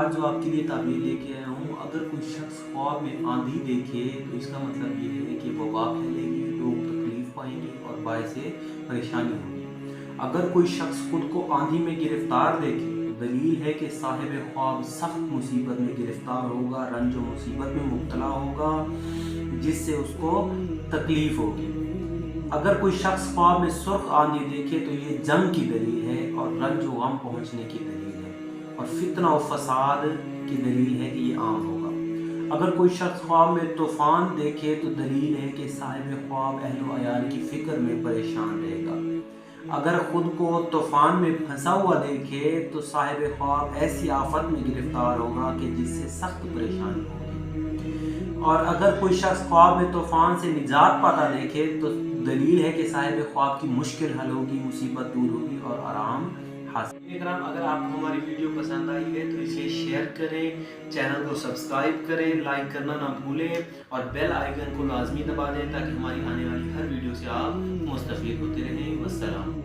آج جو آپ کے لیے تعبیر لے کے آیا ہوں، اگر کوئی شخص خواب میں آندھی دیکھے تو اس کا مطلب یہ ہے کہ وبا پھیلے گی، لوگ تکلیف پائیں گے اور باعث پریشانی ہوگی۔ اگر کوئی شخص خود کو آندھی میں گرفتار دیکھے تو دلیل ہے کہ صاحب خواب سخت مصیبت میں گرفتار ہوگا، رنج و مصیبت میں مبتلا ہوگا جس سے اس کو تکلیف ہوگی۔ اگر کوئی شخص خواب میں سرخ آندھی دیکھے تو یہ جنگ کی دلیل ہے اور رنج و غم پہنچنے کی دلیل ہے اور فتنہ و فساد کی دلیل ہے کہ یہ عام ہوگا۔ اگر کوئی شخص خواب میں طوفان دیکھے تو دلیل ہے کہ صاحب خواب اہل و عیال کی فکر میں پریشان رہے گا۔ اگر خود کو طوفان میں پھنسا ہوا دیکھے تو صاحب خواب ایسی آفت میں گرفتار ہوگا کہ جس سے سخت پریشانی ہوگی۔ اور اگر کوئی شخص خواب میں طوفان سے نجات پاتا دیکھے تو دلیل ہے کہ صاحب خواب کی مشکل حل ہوگی، مصیبت دور ہوگی اور آرام حاصل۔ اکرام، اگر آپ کو ہماری ویڈیو پسند آئی ہے تو اسے شیئر کریں، چینل کو سبسکرائب کریں، لائک کرنا نہ بھولیں اور بیل آئیکن کو لازمی دبا دیں تاکہ ہماری آنے والی ہر ویڈیو سے آپ مستفید ہوتے رہیں۔ والسلام۔